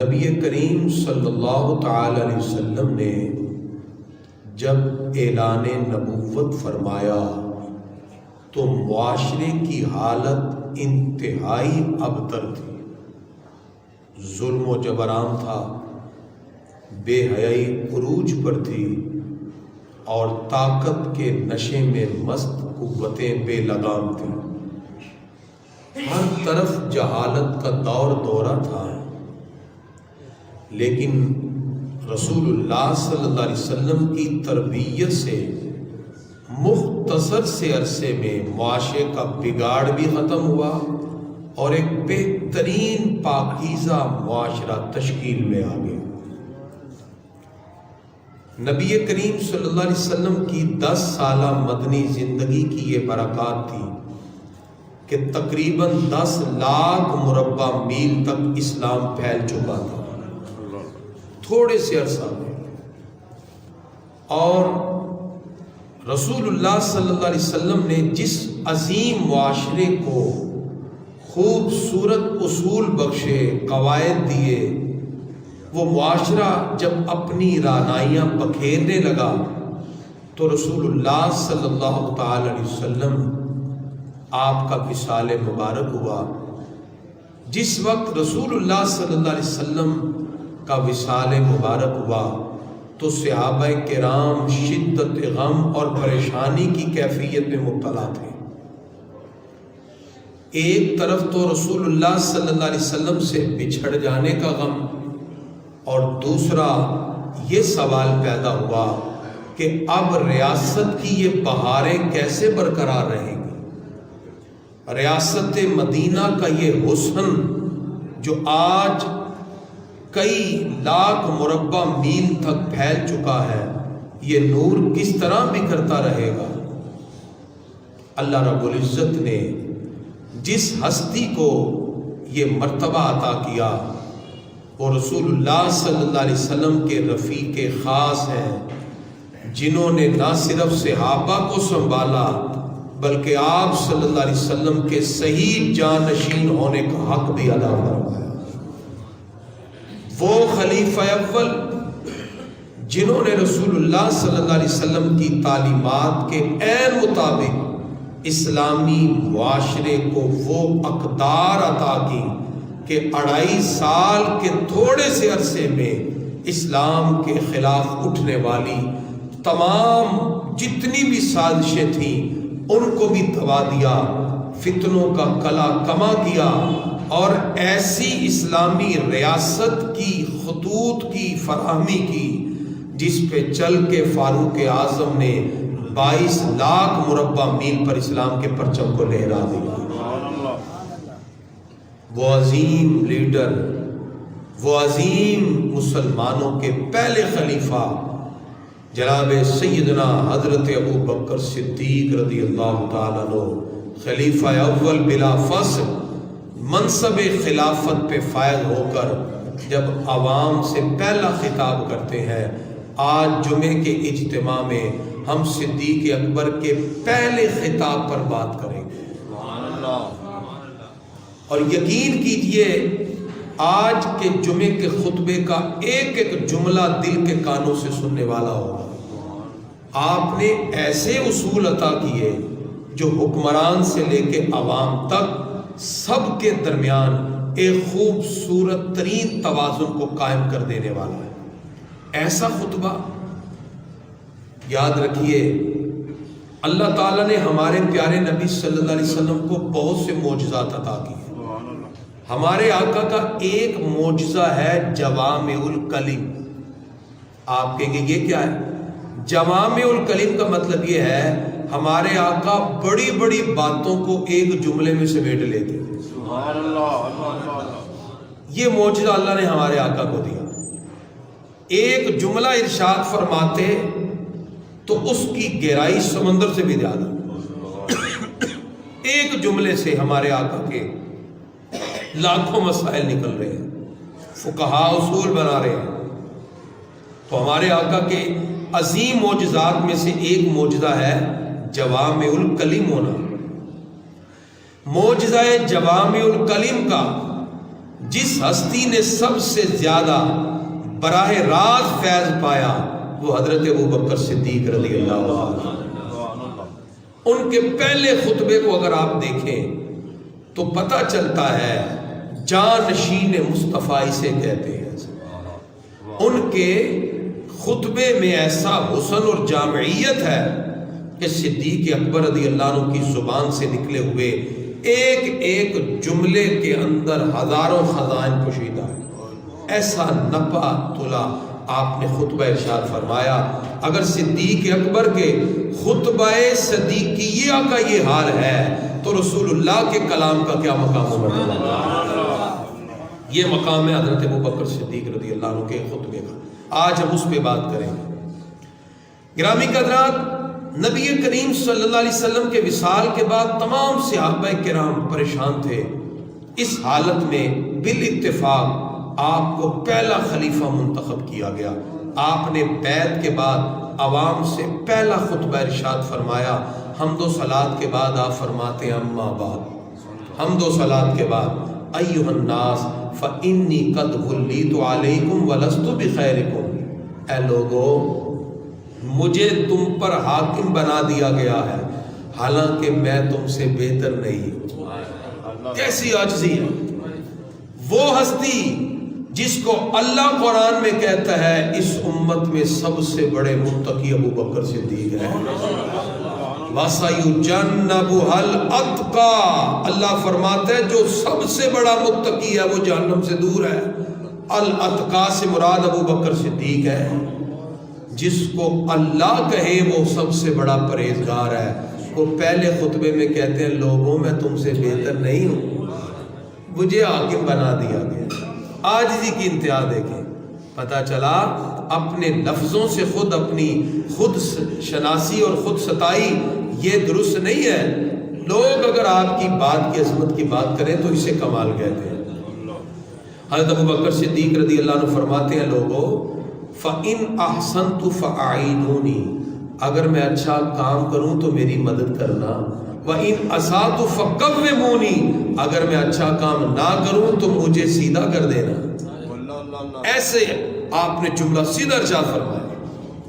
نبی کریم صلی اللہ تعالی علیہ وسلم نے جب اعلان نبوت فرمایا تو معاشرے کی حالت انتہائی ابتر تھی۔ ظلم و جبر عام تھا، بے حیائی عروج پر تھی اور طاقت کے نشے میں مست قوتیں بے لگام تھیں۔ ہر طرف جہالت کا دور دورہ تھا، لیکن رسول اللہ صلی اللہ علیہ وسلم کی تربیت سے مختصر سے عرصے میں معاشرے کا بگاڑ بھی ختم ہوا اور ایک بہترین پاکیزہ معاشرہ تشکیل میں آ گیا۔ نبی کریم صلی اللہ علیہ وسلم کی 10 سالہ مدنی زندگی کی یہ برکات تھی کہ تقریباً 10 لاکھ مربع میل تک اسلام پھیل چکا تھا تھوڑے سے عرصہ میں، اور رسول اللہ صلی اللہ علیہ وسلم نے جس عظیم معاشرے کو خوبصورت اصول بخشے، قواعد دیے، وہ معاشرہ جب اپنی رعنائیاں بکھیرنے لگا تو رسول اللہ صلی اللہ تعالی علیہ وسلم آپ کا وصال مبارک ہوا۔ جس وقت رسول اللہ صلی اللہ علیہ وسلم کا وصال مبارک ہوا تو صحابہ کرام شدت غم اور پریشانی کی کیفیت میں مبتلا تھے۔ ایک طرف تو رسول اللہ صلی اللہ علیہ وسلم سے بچھڑ جانے کا غم، اور دوسرا یہ سوال پیدا ہوا کہ اب ریاست کی یہ بہاریں کیسے برقرار رہیں گی؟ ریاست مدینہ کا یہ حسن جو آج کئی لاکھ مربع میل تک پھیل چکا ہے، یہ نور کس طرح بکھرتا رہے گا؟ اللہ رب العزت نے جس ہستی کو یہ مرتبہ عطا کیا وہ رسول اللہ صلی اللہ علیہ وسلم کے رفیق خاص ہیں، جنہوں نے نہ صرف صحابہ کو سنبھالا بلکہ آپ صلی اللہ علیہ وسلم کے صحیح جانشین ہونے کا حق بھی ادا فرمایا۔ وہ خلیفہ اول جنہوں نے رسول اللہ صلی اللہ علیہ وسلم کی تعلیمات کے عین مطابق اسلامی معاشرے کو وہ اقدار عطا کی کہ 2.5 سال کے تھوڑے سے عرصے میں اسلام کے خلاف اٹھنے والی تمام جتنی بھی سازشیں تھیں ان کو بھی دبا دیا، فتنوں کا کلا کما کیا، اور ایسی اسلامی ریاست کی خطوط کی فراہمی کی جس پہ چل کے فاروق اعظم نے 22 لاکھ مربع میل پر اسلام کے پرچم کو لہرا دیا۔ وہ عظیم لیڈر، وہ عظیم مسلمانوں کے پہلے خلیفہ جناب سیدنا حضرت ابو بکر صدیق رضی اللہ تعالیٰ عنہ، خلیفہ اول بلا فصل، منصب خلافت پہ فائز ہو کر جب عوام سے پہلا خطاب کرتے ہیں۔ آج جمعے کے اجتماع میں ہم صدیق اکبر کے پہلے خطاب پر بات کریں گے، اور یقین کیجئے آج کے جمعے کے خطبے کا ایک ایک جملہ دل کے کانوں سے سننے والا ہوگا۔ آپ نے ایسے اصول عطا کیے جو حکمران سے لے کے عوام تک سب کے درمیان ایک خوبصورت ترین توازن کو قائم کر دینے والا ہے۔ ایسا خطبہ یاد رکھیے، اللہ تعالیٰ نے ہمارے پیارے نبی صلی اللہ علیہ وسلم کو بہت سے معجزات عطا کیے۔ ہمارے آقا کا ایک معجزہ ہے جوامع الکلم۔ آپ کہیں گے یہ کیا ہے؟ جوامع الکلم کا مطلب یہ ہے ہمارے آقا بڑی بڑی باتوں کو ایک جملے میں سمیٹ لیتے ہیں۔ سبحان اللہ۔ یہ معجزہ اللہ نے ہمارے آقا کو دیا۔ ایک جملہ ارشاد فرماتے تو اس کی گہرائی سمندر سے بھی زیادہ۔ ایک جملے سے ہمارے آقا کے لاکھوں مسائل نکل رہے ہیں، فقہاء اصول بنا رہے ہیں۔ تو ہمارے آقا کے عظیم معجزات میں سے ایک معجزہ ہے جوامع الکلم ہونا۔ معجزہ جوامع الکلم کا جس ہستی نے سب سے زیادہ براہ راست فیض پایا وہ حضرت ابوبکر صدیق رضی اللہ عنہ۔ ان کے پہلے خطبے کو اگر آپ دیکھیں تو پتہ چلتا ہے جانشین مصطفیٰ اسے کہتے ہیں۔ ان کے خطبے میں ایسا حسن اور جامعیت ہے کہ صدیق اکبر رضی اللہ عنہ کی زبان سے نکلے ہوئے ایک ایک جملے کے اندر ہزاروں خزائن پوشیدہ ہے۔ ایسا نپا تلا آپ نے خطبہ ارشاد فرمایا۔ اگر صدیق اکبر کے خطبہ صدیقیہ کا یہ حال ہے تو رسول اللہ کے کلام کا کیا مقام ہوگا؟ یہ مقام ہے حضرت ابوبکر صدیق رضی اللہ عنہ کے خطبے کا۔ آج ہم اس پہ بات کریں گے۔ گرامی قدرات، نبی کریم صلی اللہ علیہ وسلم کے وصال کے بعد تمام صحابہ کرام پریشان تھے۔ اس حالت میں بالاتفاق آپ کو پہلا خلیفہ منتخب کیا گیا۔ آپ نے بیعت کے بعد عوام سے پہلا خطبہ ارشاد فرمایا۔ حمد و صلات کے بعد آپ فرماتے ہیں اما بعد، حمد و صلات کے بعد ایھا الناس فانی قد ولیت علیکم ولست بخیرکم، اے لوگو مجھے تم پر حاکم بنا دیا گیا ہے حالانکہ میں تم سے بہتر نہیں۔ کیسی عاجزی ہے! وہ ہستی جس کو اللہ قرآن میں کہتا ہے اس امت میں سب سے بڑے متقی ابوبکر صدیق ہے۔ وَسَيُجَنَّبُهَا الْأَتْقَى، اللہ فرماتا ہے جو سب سے بڑا متقی ہے وہ جہنم سے دور ہے۔ الاتقا سے مراد ابوبکر صدیق ہے۔ جس کو اللہ کہے وہ سب سے بڑا پرہیزگار ہے۔ وہ پہلے خطبے میں کہتے ہیں لوگوں میں تم سے بہتر نہیں ہوں، مجھے حاکم بنا دیا گیا۔ عاجزی کی انتہا دیکھیں، پتہ چلا اپنے لفظوں سے خود اپنی خود شناسی اور خود ستائی یہ درست نہیں ہے۔ لوگ اگر آپ کی بات کی عظمت کی بات کریں تو اسے کمال کہتے ہیں۔ حضرت ابوبکر صدیق رضی اللہ عنہ فرماتے ہیں لوگوں فَإِنْ أَحْسَنْتُ فَأَعِينُونِي، اگر میں اچھا کام کروں تو میری مدد کرنا، وَإِنْ أَسَأْتُ فَقَوِّمُونِي، اگر میں اچھا کام نہ کروں تو مجھے سیدھا کر دینا۔ ایسے آپ نے جملہ سیدھا ارشاد فرمایا۔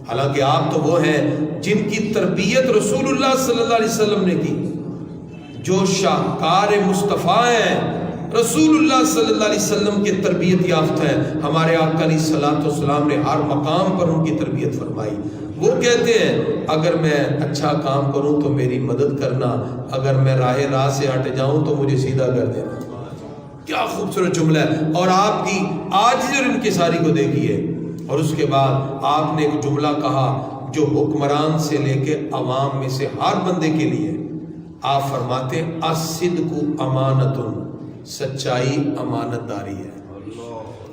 حالانکہ آپ تو وہ ہیں جن کی تربیت رسول اللہ صلی اللہ علیہ وسلم نے کی، جو شاہکار مصطفیٰ ہیں، رسول اللہ صلی اللہ علیہ وسلم کے تربیت یافتہ ہیں۔ ہمارے آقا علیہ الصلوۃ والسلام نے ہر مقام پر ان کی تربیت فرمائی۔ وہ کہتے ہیں اگر میں اچھا کام کروں تو میری مدد کرنا، اگر میں راہ سے ہٹ جاؤں تو مجھے سیدھا کر دینا۔ کیا خوبصورت جملہ ہے! اور آپ کی عاجزی اور انکساری کو دیکھیے۔ اور اس کے بعد آپ نے ایک جملہ کہا جو حکمران سے لے کے عوام میں سے ہر بندے کے لیے، آپ فرماتے ہیں الصدق امانۃ، سچائی امانت داری ہے۔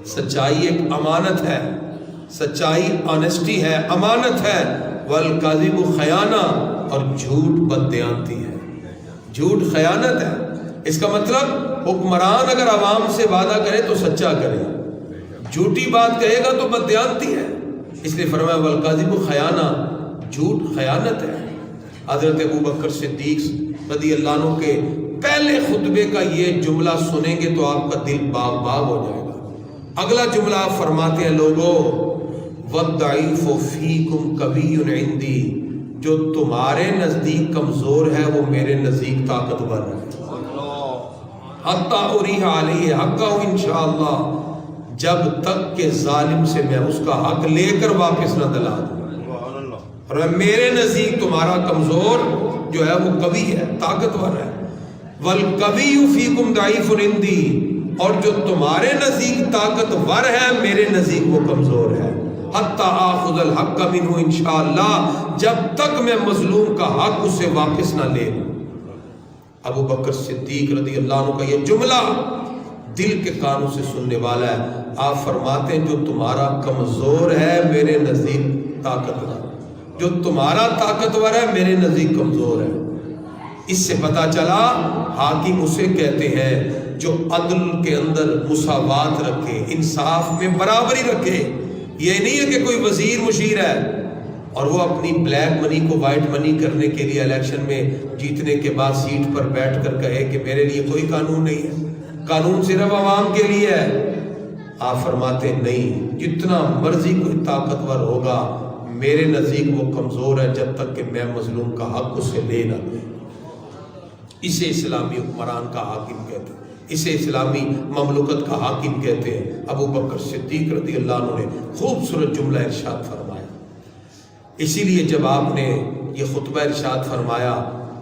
سچائی ایک امانت ہے، سچائی آنیسٹی ہے، امانت ہے۔ والکذب خیانہ، اور جھوٹ بددیانتی ہے، جھوٹ خیانت ہے۔ اس کا مطلب حکمران اگر عوام سے وعدہ کرے تو سچا کرے، جھوٹی بات کہے گا تو بددیانتی ہے۔ اس لیے فرمایا والکذب خیانہ، جھوٹ خیانت ہے۔ حضرت ابوبکر صدیق رضی اللہ عنہ کے پہلے خطبے کا یہ جملہ سنیں گے تو آپ کا دل باغ باغ ہو جائے گا۔ اگلا جملہ آپ فرماتے ہیں لوگوں وَالضَّعِيفُ فِيكُمْ قَوِيٌّ عِندِي، جو تمہارے نزدیک کمزور ہے وہ میرے نزدیک طاقتور ہے۔ حَتَّى أُرِيحَ عَلَيْهِ حَقَّهُ انشاءاللہ، جب تک کہ ظالم سے میں اس کا حق لے کر واپس نہ دلا دوں۔ اور میرے نزدیک تمہارا کمزور جو ہے وہ قوی ہے، طاقتور ہے۔ وَالْقَوِيُّ فِيكُمْ ضَعِيفٌ عِندِي، اور جو تمہارے نزدیک طاقتور ہے میرے نزدیک وہ کمزور ہے۔ حَتَّى آخُذَ الْحَقَّ مِنْهُ انشاءاللہ، جب تک میں مظلوم کا حق اس سے واپس نہ لے لوں۔ ابو بکر صدیق رضی اللہ عنہ کا یہ جملہ دل کے کانوں سے سننے والا ہے۔ آپ فرماتے ہیں جو تمہارا کمزور ہے میرے نزدیک طاقتور، جو تمہارا طاقتور ہے میرے نزدیک کمزور ہے۔ اس سے پتہ چلا حاکم اسے کہتے ہیں جو عدل کے اندر مساوات رکھے، انصاف میں برابری رکھے۔ یہ نہیں ہے کہ کوئی وزیر مشیر ہے اور وہ اپنی بلیک منی کو وائٹ منی کرنے کے لیے الیکشن میں جیتنے کے بعد سیٹ پر بیٹھ کر کہے کہ میرے لیے کوئی قانون نہیں ہے۔ قانون صرف عوام کے لیے ہے؟ آپ فرماتے نہیں، جتنا مرضی کوئی طاقتور ہوگا میرے نزدیک وہ کمزور ہے جب تک کہ میں مظلوم کا حق اس سے لے نہ لوں۔ اسے اسلامی حکمران کا حاکم کہتے ہیں، اسے اسلامی مملکت کا حاکم کہتے ہیں۔ ابو بکر صدیق رضی اللہ عنہ نے خوبصورت جملہ ارشاد فرمایا۔ اسی لیے جب آپ نے یہ خطبہ ارشاد فرمایا،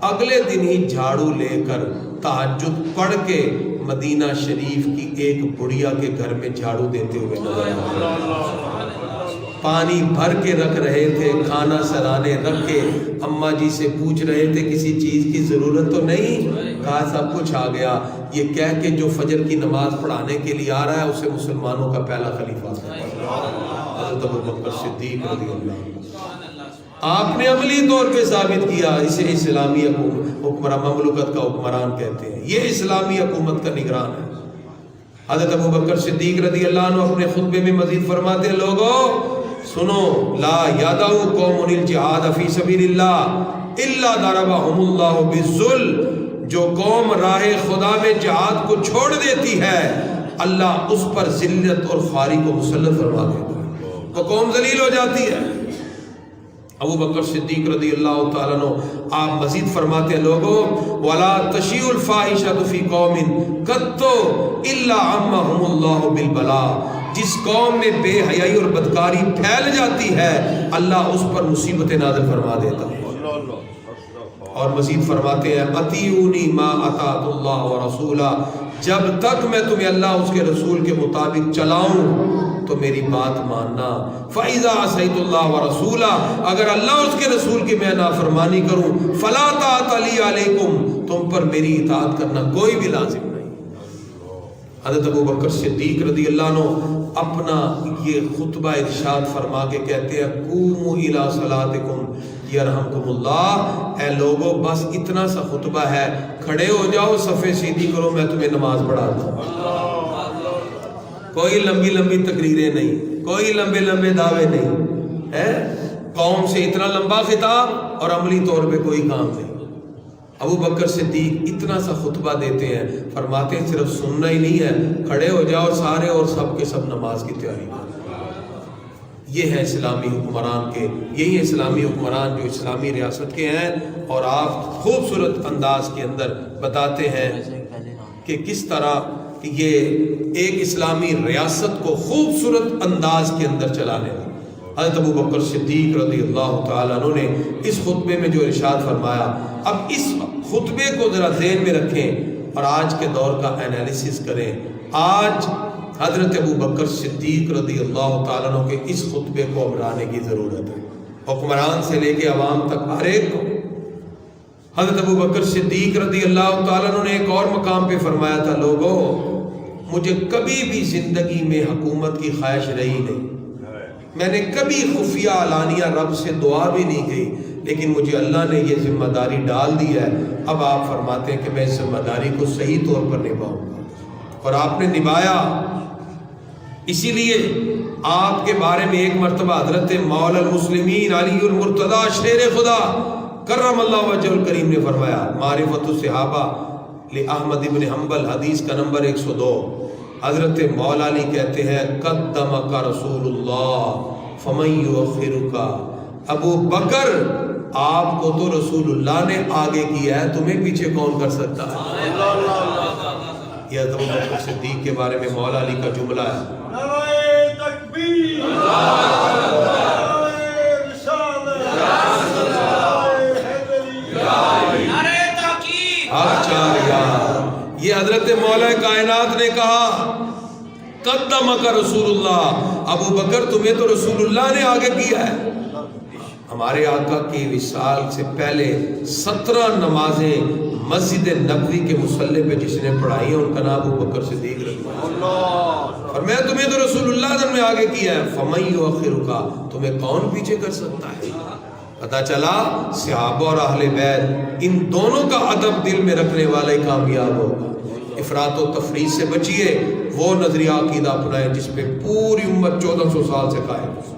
اگلے دن ہی جھاڑو لے کر تہجد پڑھ کے مدینہ شریف کی ایک بڑھیا کے گھر میں جھاڑو دیتے ہوئے نظر آئے۔ پانی بھر کے رکھ رہے تھے، کھانا سرانے رکھ کے اماں جی سے پوچھ رہے تھے کسی چیز کی ضرورت تو نہیں؟ کہا سب کچھ آ گیا۔ یہ کہہ کے جو فجر کی نماز پڑھانے کے لیے آ رہا ہے اسے مسلمانوں کا پہلا خلیفہ حضرت ابو بکر صدیق رضی اللہ عنہ۔ آپ نے عملی طور پہ ثابت کیا، اسے اسلامی حکمران مملکت کا حکمران کہتے ہیں، یہ اسلامی حکومت کا نگران ہے۔ حضرت ابو بکر صدیق رضی اللہ عنہ اپنے خطبے میں مزید فرماتے ہیں، لوگوں سنو، لا یادعو قوم الجہاد فی سبیل اللہ الا ضربہم اللہ بالذل، جو قوم راہ خدا میں جہاد کو چھوڑ دیتی ہے اللہ اس پر ذلت اور خواری کو مسلط فرما دیتا ہے، وہ قوم ذلیل ہو جاتی ہے۔ ابو بکر صدیق رضی اللہ تعالیٰ عنہ آپ مزید فرماتے ہیں، لوگوں ولا تشیع الفاحشۃ فی قوم قط الا عمہم اللہ بالبلاء، جس قوم میں بے حیائی اور بدکاری پھیل جاتی ہے اللہ اس پر مصیبت نازل فرما دیتا ہے۔ اور مزید فرماتے ہیں، اطیعونی ما اطاعت اللہ ورسولہ، جب تک میں تمہیں اللہ اس کے رسول کے مطابق چلاؤں تو میری بات ماننا۔ فَإِذَا عَصَيْتُ اللَّهَ وَرَسُولَهُ، اگر اللہ اس کے رسول کی میں نافرمانی کروں، فَلَا طَاعَةَ لِي عَلَيْكُمْ، تم پر میری اطاعت کرنا کوئی بھی لازم نہیں۔ حضرت ابو بکر صدیق رضی اللہ عنہ اپنا یہ خطبہ ارشاد فرما کے کہتے ہیں، قوموا الی صلاتکم یرحمکم اللہ، اے لوگوں بس اتنا سا خطبہ ہے، کھڑے ہو جاؤ، صفیں سیدھی کرو، میں تمہیں نماز پڑھاتا ہوں۔ کوئی لمبی لمبی تقریریں نہیں، کوئی لمبے لمبے دعوے نہیں ہے، قوم سے اتنا لمبا خطاب اور عملی طور پہ کوئی کام نہیں۔ ابو بکر صدیق اتنا سا خطبہ دیتے ہیں، فرماتے ہیں صرف سننا ہی نہیں ہے، کھڑے ہو جاؤ سارے اور سب کے سب نماز کی تیاری کرو۔ یہ ہے اسلامی حکمران کے، یہی اسلامی حکمران جو اسلامی ریاست کے ہیں، اور آپ خوبصورت انداز کے اندر بتاتے ہیں کہ کس طرح یہ ایک اسلامی ریاست کو خوبصورت انداز کے اندر چلانے والا۔ حضرت ابو بکر صدیق رضی اللہ تعالیٰ عنہ نے اس خطبے میں جو ارشاد فرمایا، اب اس خطبے کو ذرا ذہن میں رکھیں اور آج کے دور کا انالیسس کریں۔ آج حضرت ابو بکر صدیق رضی اللہ تعالیٰ عنہ کے اس خطبے کو ابھرانے کی ضرورت ہے، حکمران سے لے کے عوام تک ہر ایک کو۔ حضرت ابو بکر صدیق رضی اللہ تعالیٰ عنہ نے ایک اور مقام پہ فرمایا تھا، لوگوں مجھے کبھی بھی زندگی میں حکومت کی خواہش رہی نہیں، میں نے کبھی خفیہ علانیہ رب سے دعا بھی نہیں کی، لیکن مجھے اللہ نے یہ ذمہ داری ڈال دی ہے، اب آپ فرماتے ہیں کہ میں اس ذمہ داری کو صحیح طور پر نبھاؤں گا، اور آپ نے نبھایا۔ اسی لیے آپ کے بارے میں ایک مرتبہ حضرت مولا المسلمین علی المرتضیٰ شیر خدا کرم اللہ وجہ الکریم نے فرمایا، معرفت الصحابہ لأحمد بن حنبل حدیث کا نمبر 102، حضرت مولا علی کہتے ہیں، قدمک رسول اللہ فمن یؤخرک، ابو بکر آپ کو تو رسول اللہ نے آگے کیا ہے، تمہیں پیچھے کون کر سکتا ہے؟ یہ ابو بکر صدیق کے بارے میں مولا علی کا جملہ ہے۔ نعرہ تکبیر، یہ حضرت مولا کائنات نے کہا، قدمک رسول اللہ، ابو بکر تمہیں تو رسول اللہ نے آگے کیا ہے۔ ہمارے آقا کی وصال سے پہلے 17 نمازیں مسجد نبوی کے مصلی پہ جس نے پڑھائی ہے ان کا نام ابو بکر صدیق رضی اللہ، اور میں تمہیں تو رسول اللہ نے آگے کیا ہے، فمن یؤخرک، تمہیں کون پیچھے کر سکتا ہے؟ پتہ چلا صحابہ اور اہل بیت ان دونوں کا ادب دل میں رکھنے والا ہی کامیاب ہوگا۔ افراط و تفریط سے بچیے، وہ نظریہ عقیدہ اپنائیں جس پہ پوری امت 1400 سال سے قائم ہے۔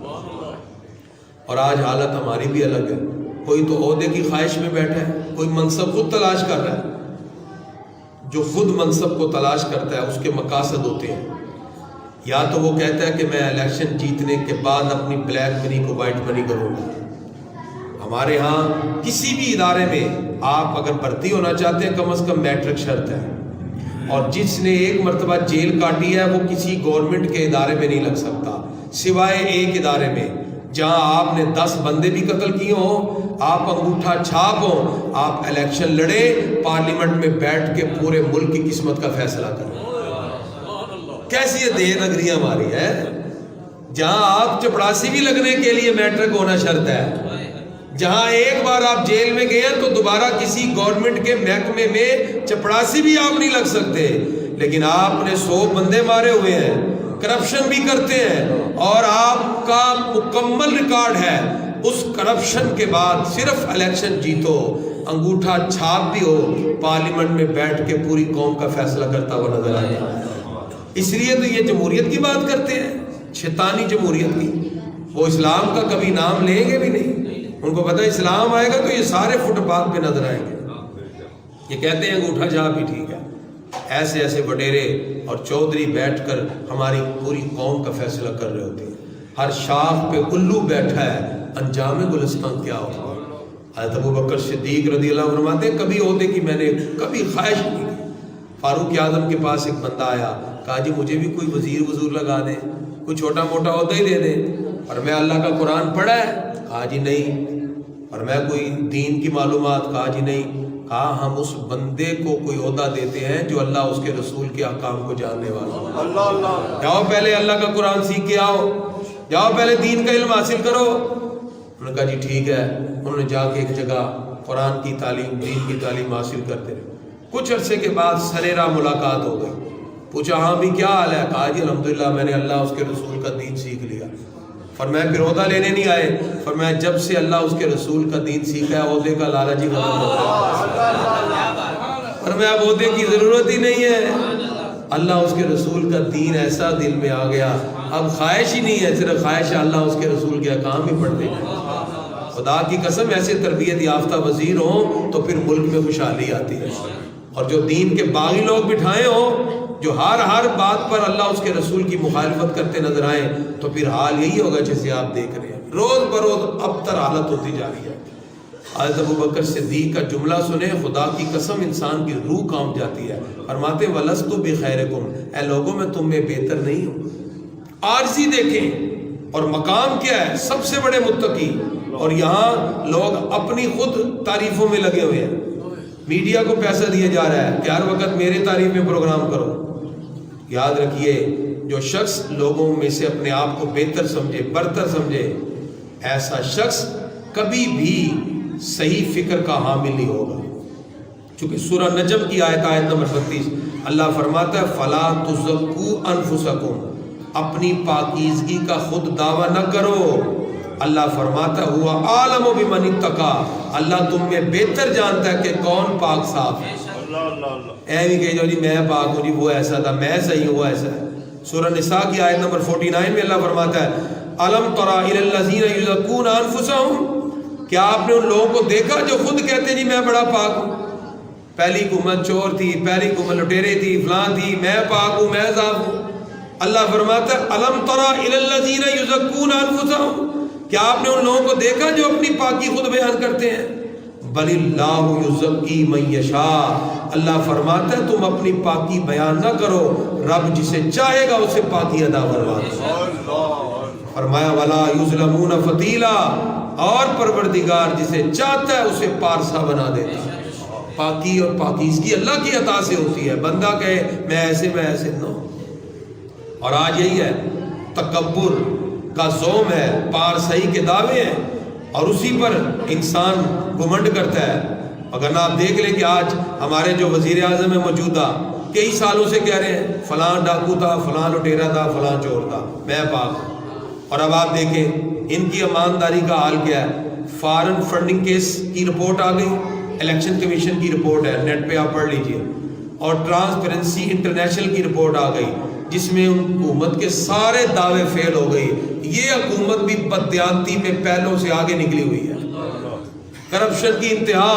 اور آج حالت ہماری بھی الگ ہے، کوئی تو عہدے کی خواہش میں بیٹھا ہے، کوئی منصب خود تلاش کر رہا ہے، جو خود منصب کو تلاش کرتا ہے اس کے مقاصد ہوتے ہیں. یا تو وہ کہتا ہے کہ میں الیکشن جیتنے کے بعد اپنی بلیک منی کو وائٹ منی کروں گا. ہمارے ہاں کسی بھی ادارے میں آپ اگر بھرتی ہونا چاہتے ہیں کم از کم میٹرک شرط ہے, اور جس نے ایک مرتبہ جیل کاٹی ہے وہ کسی گورنمنٹ کے ادارے میں نہیں لگ سکتا, سوائے ایک ادارے میں جہاں آپ نے 10 بندے بھی قتل کیے ہوں, آپ انگوٹھا چھاپ ہوں, آپ الیکشن لڑے, پارلیمنٹ میں بیٹھ کے پورے ملک کی قسمت کا فیصلہ کریں. کیسی یہ دیر نگری ہماری ہے جہاں آپ چپڑاسی بھی لگنے کے لیے میٹرک ہونا شرط ہے, جہاں ایک بار آپ جیل میں گئے تو دوبارہ کسی گورنمنٹ کے محکمے میں چپڑاسی بھی آپ نہیں لگ سکتے. لیکن آپ نے 100 بندے مارے ہوئے ہیں, کرپشن بھی کرتے ہیں, اور آپ کا مکمل ریکارڈ ہے. اس کرپشن کے بعد صرف الیکشن جیتو, انگوٹھا چھاپ بھی ہو, پارلیمنٹ میں بیٹھ کے پوری قوم کا فیصلہ کرتا ہوا نظر آئے. اس لیے تو یہ جمہوریت کی بات کرتے ہیں, شیطانی جمہوریت کی. وہ اسلام کا کبھی نام لیں گے بھی نہیں. ان کو پتہ ہے اسلام آئے گا تو یہ سارے فٹ پاتھ پہ نظر آئیں گے. یہ کہتے ہیں انگوٹھا چھاپ بھی ٹھیک ہے. ایسے ایسے وڈیرے اور چودھری بیٹھ کر ہماری پوری قوم کا فیصلہ کر رہے ہوتے ہیں. ہر شاخ پہ الو بیٹھا ہے, انجام گلستان کیا ہوگا. حضرت ابوبکر صدیق رضی اللہ عنہ فرماتے ہیں کبھی عہدے کی میں نے کبھی خواہش نہیں کی. فاروق اعظم کے پاس ایک بندہ آیا, کہا جی مجھے بھی کوئی وزیر لگا دیں, کوئی چھوٹا موٹا عہدہ ہی دے دیں, اور میں اللہ کا قرآن پڑھا ہے, کہا جی نہیں, اور میں کوئی دین کی معلومات, کہا جی نہیں. کہا ہم اس بندے کو کوئی عہدہ دیتے ہیں جو اللہ اس کے رسول کے احکام کو جاننے والا. اللہ جاؤ پہلے اللہ کا قرآن سیکھ کے آؤ, جاؤ پہلے دین کا علم حاصل کرو. انہوں نے کہا جی ٹھیک ہے. انہوں نے جا کے ایک جگہ قرآن کی تعلیم, دین کی تعلیم حاصل کرتے رہے. کچھ عرصے کے بعد سریرا ملاقات ہو گئی. پوچھا ہاں بھی کیا حال ہے, کہا جی الحمدللہ میں نے اللہ اس کے رسول کا دین سیکھ لیا. فرمایا پھر عہدہ لینے نہیں آئے؟ فرمایا جب سے اللہ اس کے رسول کا دین سیکھا ہے عہدے کا لالچ ہی ختم ہو گیا. فرمایا اب عہدے کی ضرورت ہی نہیں ہے, اللہ اس کے رسول کا دین ایسا دل میں آ گیا, اب خواہش ہی نہیں ہے, صرف خواہش ہے اللہ اس کے رسول کے احکام ہی پڑھتے ہیں. خدا کی قسم ایسے تربیت یافتہ وزیر ہوں تو پھر ملک میں خوشحالی آتی ہے. اور جو دین کے باغی لوگ بٹھائے ہوں جو ہر بات پر اللہ اس کے رسول کی مخالفت کرتے نظر آئیں تو پھر حال یہی ہوگا جیسے آپ دیکھ رہے ہیں. روز بروز ابتر حالت ہوتی جا رہی ہے. حضرت ابوبکر صدیق کا جملہ سنیں, خدا کی قسم انسان کی روح کانپ جاتی ہے. فرماتے وَلَسْتُ بِخَيْرِكُمْ, اے لوگوں میں تم میں بہتر نہیں ہوں. عارضی دیکھیں اور مقام کیا ہے, سب سے بڑے متقی, اور یہاں لوگ اپنی خود تعریفوں میں لگے ہوئے ہیں. میڈیا کو پیسہ دیا جا رہا ہے کہ ہر وقت میرے تعریف میں پروگرام کرو. یاد رکھیے جو شخص لوگوں میں سے اپنے آپ کو بہتر سمجھے, برتر سمجھے, ایسا شخص کبھی بھی صحیح فکر کا حامل نہیں ہوگا. چونکہ سورہ نجم کی آیت نمبر 32 اللہ فرماتا ہے فَلَا تُزَكُّوا أَنفُسَكُمْ, اپنی پاکیزگی کا خود دعویٰ نہ کرو. اللہ فرماتا ہے ہوا عالم بمن اتقا, اللہ تم میں بہتر جانتا ہے کہ کون پاک صاف ہے. اے بھی کہ جو جی میں پاک ہوں جی وہ ایسا تھا, میں صحیح ہوں وہ ایسا ہے. سورہ نساء کی آیت نمبر 49 میں اللہ فرماتا ہے الم تری الی الذین یزکون انفسهم, کیا آپ نے ان لوگوں کو دیکھا جو خود کہتے ہیں جی میں بڑا پاک ہوں, پہلی حکومت چور تھی, پہلی حکومت لٹیرے تھی, فلاں تھی, میں پاک ہوں, میں صاف ہوں. اللہ فرماتا ہے الم تری الی الذین یزکون انفسهم, کیا آپ نے ان لوگوں کو دیکھا جو اپنی پاکی خود بیان کرتے ہیں. بل اللہ یزکی من یشاء, اللہ فرماتا ہے تم اپنی پاکی بیان نہ کرو, رب جسے چاہے گا اسے پاکی ادا کرواتا. فرمایا ولا یظلمون فتیلا, اور پروردگار جسے چاہتا ہے اسے پارسا بنا دیتا ہے. پاکی اور پاکیزگی اللہ کی عطا سے ہوتی ہے, بندہ کہے میں ایسے نو. اور آج یہی ہے تکبر کا زوم ہے, پارسائی کے دعوے ہیں, اور اسی پر انسان گھمنڈ کرتا ہے. اگر آپ دیکھ لیں کہ آج ہمارے جو وزیر اعظم ہیں موجودہ کئی سالوں سے کہہ رہے ہیں فلاں ڈاکو تھا, فلاں لٹیرا تھا, فلاں چور تھا, میں پاک ہوں. اور اب آپ دیکھیں ان کی ایمانداری کا حال کیا ہے. فارن فنڈنگ کیس کی رپورٹ آ گئی, الیکشن کمیشن کی رپورٹ ہے, نیٹ پہ آپ پڑھ لیجئے. اور ٹرانسپیرنسی انٹرنیشنل کی رپورٹ آ گئی جس میں حکومت کے سارے دعوے فیل ہو گئی. یہ حکومت بھی بددیانتی میں پہلوں سے آگے نکلی ہوئی ہے, کرپشن کی انتہا.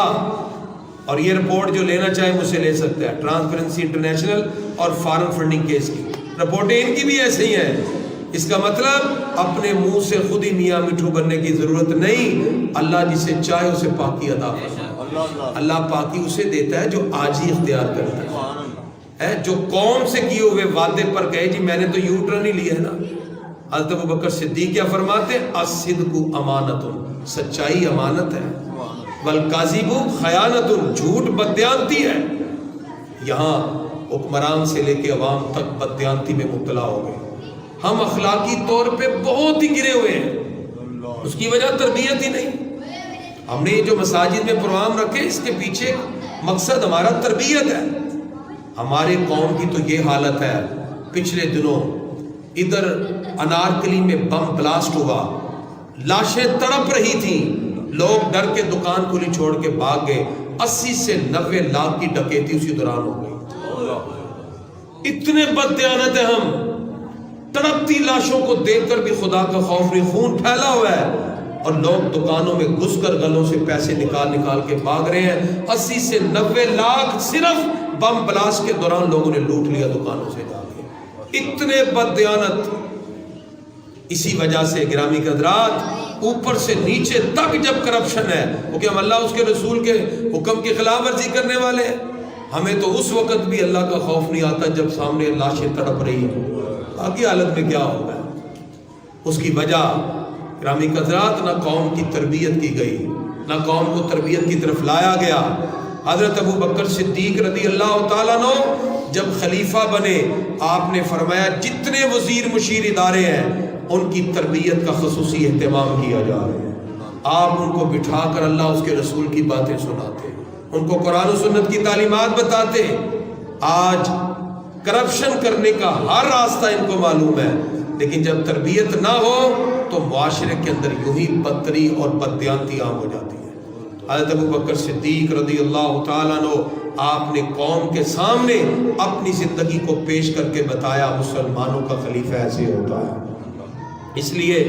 اور یہ رپورٹ جو لینا چاہے مجھ سے لے سکتا ہے، ٹرانسپیرنسی انٹرنیشنل اور فارن فنڈنگ کیس کی رپورٹیں ان کی بھی ایسے ہی ہیں۔ اس کا مطلب اپنے منہ سے خود ہی میاں مٹھو بننے کی ضرورت نہیں، اللہ جسے چاہے اسے پاکی عطا فرماتا ہے۔ اللہ پاکی اسے دیتا ہے جو آجی اختیار کرتا ہے، جو قوم سے کیے ہوئے وعدے پر کہے جی میں نے تو یو ٹرن ہی لیا ہے نا۔ حضرت ابوبکر صدیق کیا فرماتے ہیں؟ الصدق امانت، سچائی امانت ہے، والکاذب خیانت، جھوٹ بددیانتی ہے۔ یہاں حکمران سے لے کے عوام تک بددیانتی میں مبتلا ہو گئے، ہم اخلاقی طور پہ بہت ہی گرے ہوئے ہیں، اس کی وجہ تربیت ہی نہیں۔ ہم نے جو مساجد میں پروگرام رکھے اس کے پیچھے مقصد ہمارا تربیت ہے۔ ہمارے قوم کی تو یہ حالت ہے، پچھلے دنوں ادھر انارکلی میں بم بلاسٹ ہوا، لاشیں تڑپ رہی تھیں، لوگ ڈر کے دکان کھلی چھوڑ کے بھاگ گئے، 80 سے 90 لاکھ کی ڈکیتی اسی دوران ہو گئی۔ اتنے بددیانت ہیں ہم، تڑپتی لاشوں کو دیکھ کر بھی خدا کا خوف نہیں، خون پھیلا ہوا ہے، اور لوگ دکانوں میں گھس کر گلوں سے پیسے نکال نکال کے بھاگ رہے ہیں۔ 80 سے 90 لاکھ صرف بم بلاسٹ کے دوران لوگوں نے لوٹ لیا دکانوں سے جا کے، اتنے بددیانت۔ اسی وجہ سے گرامی حضرات اوپر سے نیچے تک جب کرپشن ہے، کیونکہ ہم اللہ اس کے رسول کے حکم کی خلاف ورزی کرنے والے ہیں، ہمیں تو اس وقت بھی اللہ کا خوف نہیں آتا جب سامنے لاشیں تڑپ رہی ہیں، باقی حالت میں کیا ہوگا۔ اس کی وجہ گرامی حضرات نہ قوم کی تربیت کی گئی، نہ قوم کو تربیت کی طرف لایا گیا۔ حضرت ابو بکر صدیق رضی اللہ تعالیٰ عنہ جب خلیفہ بنے، آپ نے فرمایا جتنے وزیر مشیر ادارے ہیں ان کی تربیت کا خصوصی اہتمام کیا جا رہا ہے۔ آپ ان کو بٹھا کر اللہ اس کے رسول کی باتیں سناتے، ان کو قرآن و سنت کی تعلیمات بتاتے۔ آج کرپشن کرنے کا ہر راستہ ان کو معلوم ہے، لیکن جب تربیت نہ ہو تو معاشرے کے اندر یوں ہی بدتری اور بددیانتی عام ہو جاتی ہے۔ حضرت ابو بکر صدیق رضی اللہ تعالیٰ عنہ آپ نے قوم کے سامنے اپنی زندگی کو پیش کر کے بتایا مسلمانوں کا خلیفہ ایسے ہوتا ہے۔ اس لیے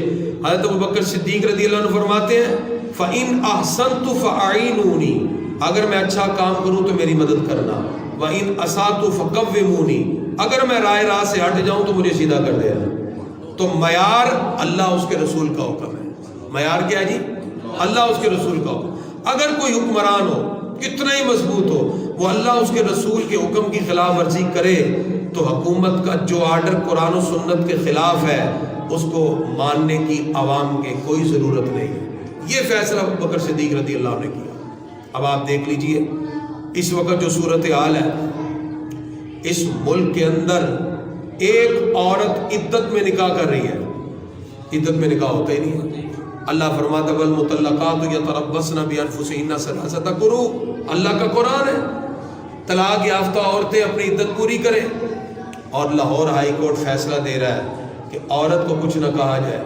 حضرت ابو بکر صدیق رضی اللہ عنہ فرماتے ہیں فَإِنْ أَحْسَنْتُ فَأَعِينُونِي، اگر میں اچھا کام کروں تو میری مدد کرنا، وَإِنْ أَسَأْتُ فَقَوِّمُونِی، اگر میں رائے راہ سے ہٹ جاؤں تو مجھے سیدھا کر دینا۔ تو معیار اللہ اس کے رسول کا حکم ہے۔ معیار کیا ہے جی؟ اللہ اس کے رسول کا حکم۔ اگر کوئی حکمران ہو کتنا ہی مضبوط ہو، وہ اللہ اس کے رسول کے حکم کی خلاف ورزی کرے تو حکومت کا جو آرڈر قرآن و سنت کے خلاف ہے اس کو ماننے کی عوام کے کوئی ضرورت نہیں۔ یہ فیصلہ ابو بکر صدیق رضی اللہ عنہ نے کیا۔ اب آپ دیکھ لیجئے اس وقت جو صورتحال ہے، اس ملک کے اندر ایک عورت عدت میں نکاح کر رہی ہے، عدت میں نکاح ہوتا ہی نہیں ہے۔ اللہ فرماتا والمطلقات یتربصن بانفسہن ثلاثۃ قروء، اللہ کا قرآن ہے، طلاق یافتہ عورتیں اپنی عدت پوری کریں، اور لاہور ہائی کورٹ فیصلہ دے رہا ہے کہ عورت کو کچھ نہ کہا جائے،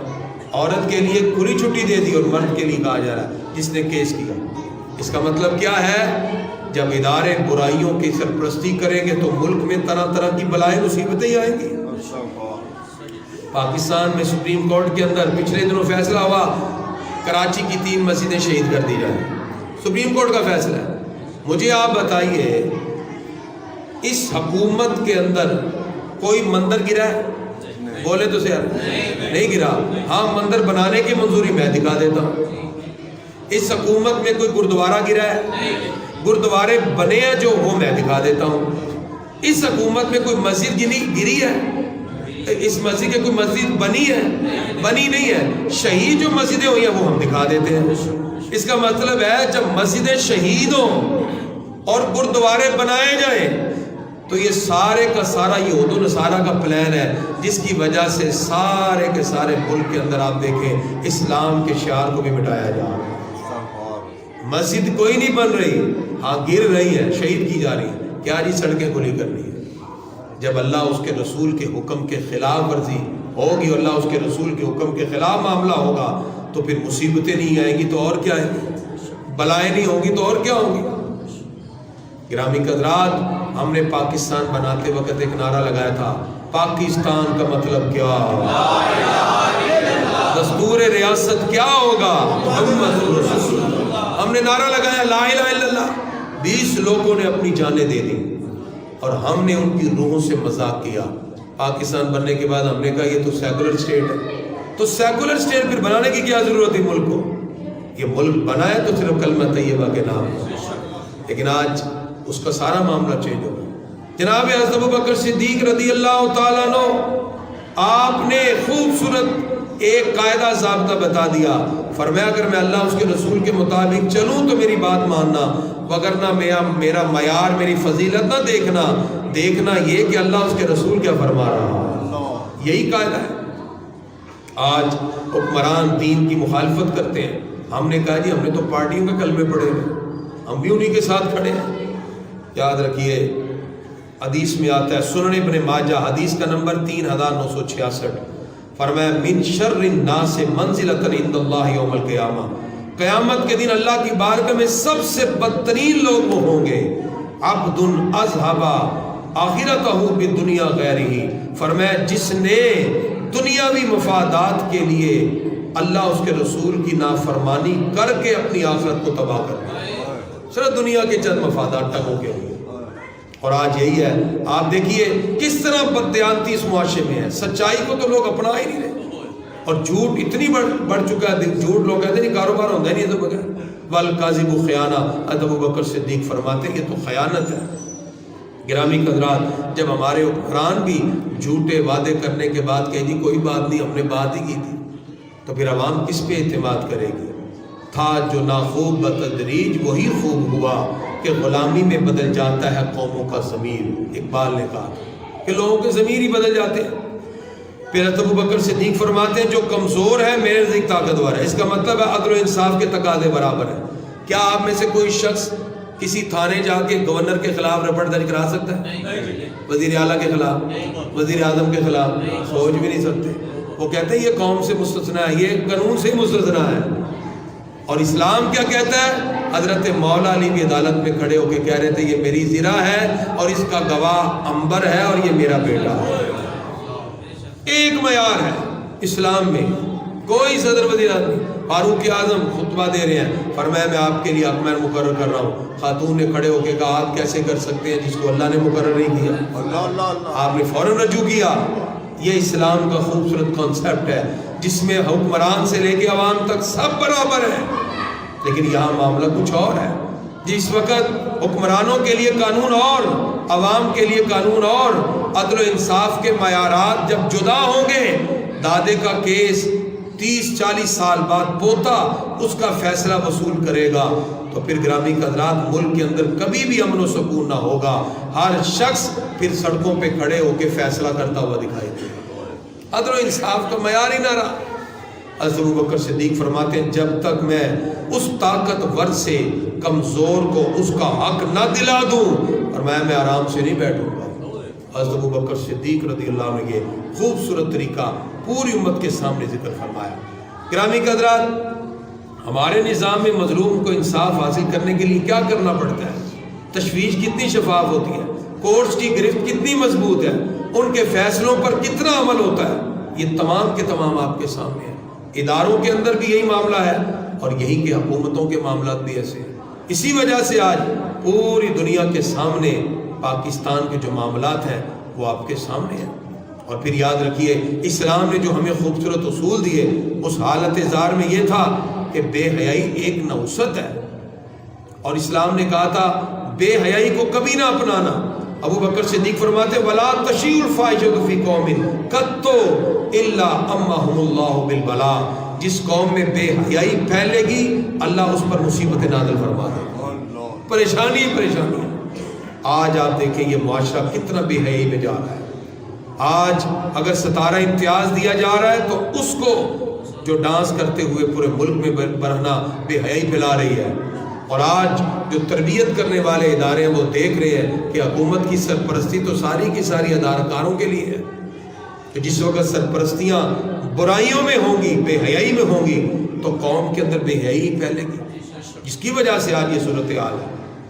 عورت کے لیے کھلی چھٹی دے دی اور مرد کے لیے کہا جا رہا ہے جس نے کیس کیا۔ اس کا مطلب کیا ہے؟ جب ادارے برائیوں کی سرپرستی کریں گے تو ملک میں طرح طرح کی بلائیں مصیبتیں آئیں گی۔ پاکستان میں سپریم کورٹ کے اندر پچھلے دنوں فیصلہ ہوا کراچی کی 3 مسجدیں شہید کر دی جائیں، سپریم کورٹ کا فیصلہ ہے۔ مجھے آپ بتائیے اس حکومت کے اندر کوئی مندر گرا ہے؟ بولے تو سر نہیں گرا۔ ہاں مندر بنانے کی منظوری میں دکھا دیتا ہوں۔ اس حکومت میں کوئی گردوارہ گرا ہے؟ گردوارے بنے ہیں جو وہ میں دکھا دیتا ہوں۔ اس حکومت میں کوئی مسجد گری ہے؟ اس مسجد کے کوئی مسجد بنی ہے؟ بنی نہیں ہے۔ شہید جو مسجدیں ہوئی ہیں وہ ہم دکھا دیتے ہیں۔ اس کا مطلب ہے جب مسجدیں شہید ہوں اور گردوارے بنائے جائیں تو یہ سارے کا سارا یہود و نصارہ کا پلان ہے، جس کی وجہ سے سارے کے سارے ملک کے اندر آپ دیکھیں اسلام کے شعار کو بھی مٹایا جا رہا ہے۔ مسجد کوئی نہیں بن رہی، ہاں گر رہی ہے، شہید کی جا رہی ہے، کیا جی سڑکیں کھلی کرنی ہے۔ جب اللہ اس کے رسول کے حکم کے خلاف ورزی ہوگی، اللہ اس کے رسول کے حکم کے خلاف معاملہ ہوگا تو پھر مصیبتیں نہیں آئیں گی تو اور کیا ہے، بلائیں نہیں ہوں گی تو اور کیا ہوں گی۔ گرامی حضرات، ہم نے پاکستان بناتے وقت ایک نعرہ لگایا تھا، پاکستان کا مطلب کیا، دستور ریاست کیا ہوگا، محمد رسول اللہ۔ ہم نے نعرہ لگایا لا الہ الا اللہ، 20 لوگوں نے اپنی جانیں دے دی اور ہم نے ان کی روحوں سے مذاق کیا۔ پاکستان بننے کے بعد ہم نے کہا یہ تو سیکولر اسٹیٹ ہے، تو سیکولر اسٹیٹ پھر بنانے کی کیا ضرورت ہے ملک کو؟ یہ ملک بنا ہے تو صرف کلمہ طیبہ کے نام ہے، لیکن آج اس کا سارا معاملہ چینج ہو گیا۔ جناب حضرت ابوبکر صدیق رضی اللہ تعالیٰ عنہ، آپ نے خوبصورت ایک قاعدہ ضابطہ بتا دیا، فرمایا اگر میں اللہ اس کے رسول کے مطابق چلوں تو میری بات ماننا، وگرنہ میرا معیار، میری فضیلت نہ دیکھنا یہ کہ اللہ اس کے رسول کیا فرما رہا ہے، یہی قاعدہ ہے۔ آج حکمران دین کی مخالفت کرتے ہیں، ہم نے کہا جی ہم نے تو پارٹیوں کے کلمے پڑھے ہیں، ہم بھی انہی کے ساتھ کھڑے ہیں۔ یاد رکھیے حدیث میں آتا ہے، سنن ابن ماجہ حدیث کا نمبر 3966، فرمایا من شر الناس منزلۃ عند اللہ یوم القیامہ، قیامت کے دن اللہ کی بارگاہ میں سب سے بدترین لوگ وہ ہوں گے، عبد اذهب آخرتہ بالدنیا غیرہ، فرمایا جس نے دنیاوی مفادات کے لیے اللہ اس کے رسول کی نافرمانی کر کے اپنی آخرت کو تباہ کر دیا، صرف دنیا کے چند مفادات تک ہو گئے۔ اور آج یہی ہے، آپ دیکھیے کس طرح بددیانتی اس معاشرے میں ہے، سچائی کو تو لوگ اپنا ہی نہیں رہے، اور جھوٹ اتنی بڑھ چکا ہے، جھوٹ لوگ کہتے ہیں نہیں کاروبار ہوتا ہی نہیں تو بغیر، والکاذب خیانہ، حضرت ابوبکر صدیق فرماتے ہیں یہ تو خیانت ہے۔ گرامی قدرات، جب ہمارے حکمران بھی جھوٹے وعدے کرنے کے بعد کہیں جی کوئی بات نہیں ہم نے بات ہی کی تھی، تو پھر عوام کس پہ اعتماد کرے گی؟ تھا جو ناخوب بتدریج وہی خوب ہوا کہ غلامی میں بدل جاتا ہے قوموں کا ضمیر، اقبال نے کہا کہ لوگوں کے ضمیر ہی بدل جاتے ہیں۔ پھر حضرت ابوبکر صدیق فرماتے ہیں جو کمزور ہے میرے نزدیک طاقتور ہے، اس کا مطلب ہے عدل و انصاف کے تقاضے برابر ہیں۔ کیا آپ میں سے کوئی شخص کسی تھانے جا کے گورنر کے خلاف رپورٹ درج کرا سکتا ہے؟ وزیر اعلیٰ کے خلاف، وزیر اعظم کے خلاف سوچ بھی نہیں سکتے۔ وہ کہتے ہیں یہ قوم سے مستثنا ہے، یہ قانون سے مستثنا ہے۔ اور اسلام کیا کہتا ہے؟ حضرت مولا علی کی عدالت میں کھڑے ہو کے کہہ رہے تھے یہ میری زرہ ہے اور اس کا گواہ عنبر ہے اور یہ میرا بیٹا ہے۔ ایک معیار ہے اسلام میں، کوئی صدر وزیر اعظم، فاروق اعظم خطبہ دے رہے ہیں، فرمایا میں آپ کے لیے حکمران مقرر کر رہا ہوں، خاتون نے کھڑے ہو کے کہا آپ کیسے کر سکتے ہیں جس کو اللہ نے مقرر نہیں کیا؟ آپ نے فوراً رجوع کیا۔ یہ اسلام کا خوبصورت کانسیپٹ ہے جس میں حکمران سے لے کے عوام تک سب برابر ہیں، لیکن یہاں معاملہ کچھ اور ہے۔ جس وقت حکمرانوں کے لیے قانون اور عوام کے لیے قانون اور، عدل و انصاف کے معیارات جب جدا ہوں گے، دادے کا کیس 30-40 سال بعد پوتا اس کا فیصلہ وصول کرے گا، تو پھر گرامی قدرات ملک کے اندر کبھی بھی امن و سکون نہ ہوگا، ہر شخص پھر سڑکوں پہ کھڑے ہو کے فیصلہ کرتا ہوا دکھائی دے گا، عدل و انصاف کا معیار ہی نہ رہا۔ حضرت ابوبکر صدیق فرماتے ہیں جب تک میں اس طاقتور سے کمزور کو اس کا حق نہ دلا دوں اور میں آرام سے نہیں بیٹھوں گا۔ حضرت ابوبکر صدیق رضی اللہ عنہ نے یہ خوبصورت طریقہ پوری امت کے سامنے ذکر فرمایا۔ گرامی قدرات، ہمارے نظام میں مظلوم کو انصاف حاصل کرنے کے لیے کیا کرنا پڑتا ہے؟ تشویش کتنی شفاف ہوتی ہے، کورٹس کی گرفت کتنی مضبوط ہے، ان کے فیصلوں پر کتنا عمل ہوتا ہے، یہ تمام کے تمام آپ کے سامنے ہیں۔ اداروں کے اندر بھی یہی معاملہ ہے اور یہی کہ حکومتوں کے معاملات بھی ایسے ہیں۔ اسی وجہ سے آج پوری دنیا کے سامنے پاکستان کے جو معاملات ہیں وہ آپ کے سامنے ہیں۔ اور پھر یاد رکھیے اسلام نے جو ہمیں خوبصورت اصول دیے، اس حالت زار میں یہ تھا کہ بے حیائی ایک نوست ہے، اور اسلام نے کہا تھا بے حیائی کو کبھی نہ اپنانا۔ ابو بکر صدیق فرماتے ولا تشیع الفاحشۃ فی قوم قط الا امہم اللہ بالبلاء، جس قوم میں بے حیائی پھیلے گی اللہ اس پر مصیبت نازل فرما دے گا، پریشانی پریشانی۔ آج آپ دیکھیں یہ معاشرہ کتنا بے حیائی میں جا رہا ہے۔ آج اگر ستارہ امتیاز دیا جا رہا ہے تو اس کو جو ڈانس کرتے ہوئے پورے ملک میں برہنا بے حیائی پھیلا رہی ہے، اور آج جو تربیت کرنے والے ادارے ہیں وہ دیکھ رہے ہیں کہ حکومت کی سرپرستی تو ساری کی ساری ادارکاروں کے لیے ہے، کہ جس وقت سرپرستیاں برائیوں میں ہوں گی، بے حیائی میں ہوں گی، تو قوم کے اندر بے حیائی پھیلے گی، جس کی وجہ سے آج یہ صورتحال ہے۔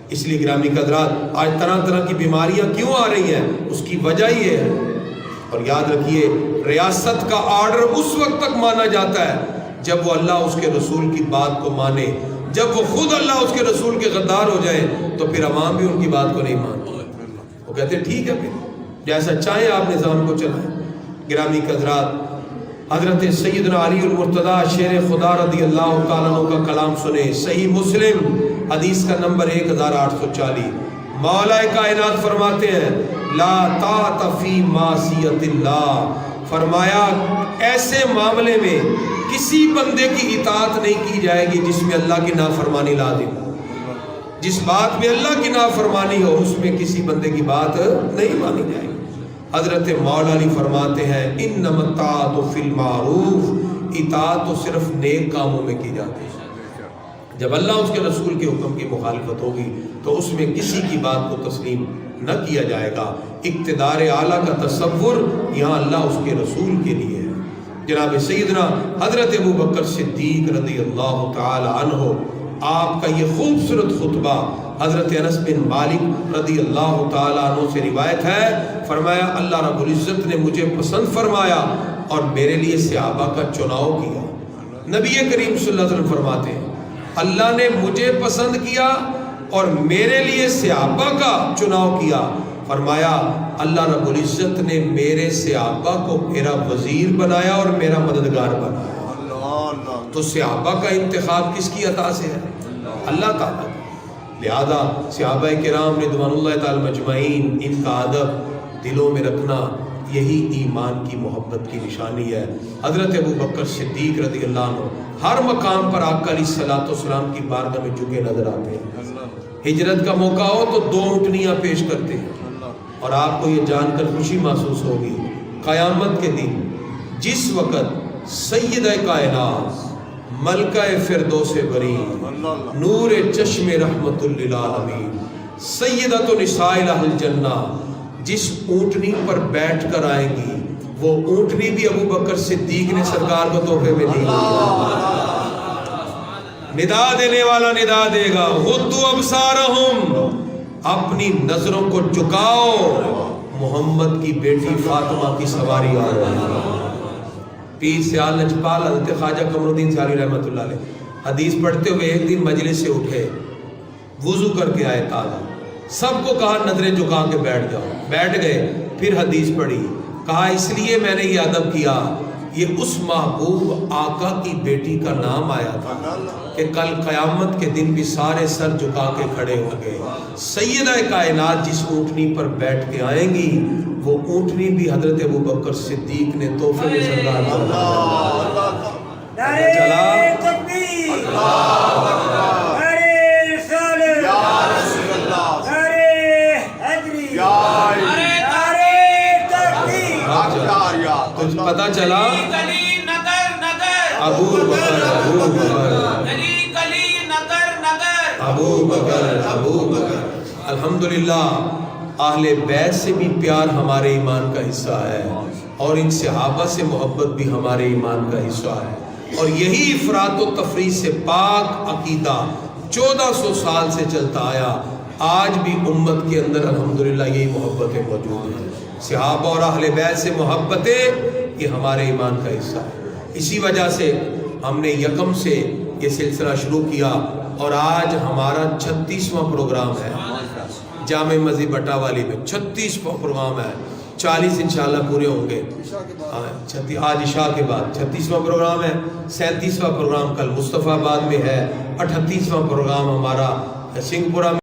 اس لیے گرامی قدرات، آج طرح طرح کی بیماریاں کیوں آ رہی ہیں؟ اس کی وجہ یہ ہے۔ اور یاد رکھیے ریاست کا آرڈر اس وقت تک مانا جاتا ہے جب وہ اللہ اس کے رسول کی بات کو مانے، جب وہ خود اللہ اس کے رسول کے غدار ہو جائیں تو پھر عوام بھی ان کی بات کو نہیں مانتے. وہ کہتے ہیں ٹھیک ہے پھر جیسا چاہیں آپ نظام کو چلائیں. گرامی حضرات، حضرت سیدنا علی المرتضیٰ شیر خدا رضی اللہ تعالیٰ عنہ کا کلام سنیں. صحیح مسلم حدیث کا نمبر 1840. مولا کائنات فرماتے ہیں لا طاعت فی معصیت اللہ. فرمایا ایسے معاملے میں کسی بندے کی اطاعت نہیں کی جائے گی جس میں اللہ کی نافرمانی لازم ہو. جس بات میں اللہ کی نافرمانی ہو اس میں کسی بندے کی بات نہیں مانی جائے گی. حضرت مولا علی فرماتے ہیں انما الطاعت فی المعروف. اطاعت تو صرف نیک کاموں میں کی جاتی ہے. جب اللہ اس کے رسول کے حکم کی مخالفت ہوگی تو اس میں کسی کی بات کو تسلیم نہ کیا جائے گا. اقتدار اعلیٰ کا تصور یہاں اللہ اس کے رسول کے لیے ہے. جناب سیدنا حضرت ابوبکر صدیق رضی اللہ تعالی عنہ، آپ کا یہ خوبصورت خطبہ حضرت انس بن مالک رضی اللہ تعالی عنہ سے روایت ہے. فرمایا اللہ رب العزت نے مجھے پسند فرمایا اور میرے لیے صحابہ کا چناؤ کیا. نبی کریم صلی اللہ علیہ وسلم فرماتے ہیں اللہ نے مجھے پسند کیا اور میرے لیے صحابہ کا چناؤ کیا. فرمایا اللہ رب العزت نے میرے صحابہ کو میرا وزیر بنایا اور میرا مددگار بنایا. تو صحابہ کا انتخاب کس کی عطا سے ہے؟ اللہ تعالیٰ. لہذا صحابہ کرام رضوان اللہ تعالی مجمعین، ان کا ادب دلوں میں رکھنا یہی ایمان کی محبت کی نشانی ہے. حضرت ابوبکر صدیق رضی اللہ عنہ ہر مقام پر آقا علیہ الصلوۃ والسلام کی بارگاہ میں جھکے نظر آتے ہیں. ہجرت کا موقع ہو تو 2 اونٹنیاں پیش کرتے ہیں. اور آپ کو یہ جان کر خوشی محسوس ہوگی قیامت کے دن جس وقت سیدہ کائنات ملکہ فردوس بری نور چشم رحمت للعالمین سیدۃ نساء اہل الجنہ جس اونٹنی پر بیٹھ کر آئیں گی، وہ اونٹنی بھی ابوبکر صدیق نے سرکار کو تحفے میں دی. ندا دینے والا ندا دے گا غضوا ابصارہم، اپنی نظروں کو جھکاؤ، محمد کی بیٹی فاطمہ کی سواری آ رہی ہے. پیر سیال لجپال حضرت خواجہ قمر الدین سیالی رحمۃ اللہ علیہ حدیث پڑھتے ہوئے ایک دن مجلس سے اٹھے، وضو کر کے آئے تازہ. سب کو کہا نظریں جھکا کے بیٹھ جاؤ. بیٹھ گئے. پھر حدیث پڑھی. کہا اس لیے میں نے یہ ادب کیا، یہ اس محبوب آقا کی بیٹی کا نام آیا تھا کہ کل قیامت کے دن بھی سارے سر جھکا کے کھڑے ہوں گے. سیدہ کائنات جس اونٹنی پر بیٹھ کے آئیں گی، وہ اونٹنی بھی حضرت ابوبکر صدیق نے تحفے میں سرکار کو پتا چلا. ابو بکر الحمدللہ اہل بیت سے بھی پیار ہمارے ایمان کا حصہ ہے، اور ان صحابہ سے محبت بھی ہمارے ایمان کا حصہ ہے. اور یہی افراط و تفریح سے پاک عقیدہ 1400 سال سے چلتا آیا. آج بھی امت کے اندر الحمدللہ یہی محبتیں موجود ہیں. صحابہ اور اہل بیت سے محبتیں یہ ہمارے ایمان کا حصہ ہے. اسی وجہ سے ہم نے یکم سے یہ سلسلہ شروع کیا اور آج ہمارا 36واں پروگرام ہے جامع مسجد بٹا والی میں. 36واں پروگرام ہے. 40 انشاءاللہ پورے ہوں گے آج عشاء کے بعد. 36واں پروگرام ہے. 37واں پروگرام کل مصطفیٰ آباد میں ہے. 38واں پروگرام ہمارا سنگھ پورہ میں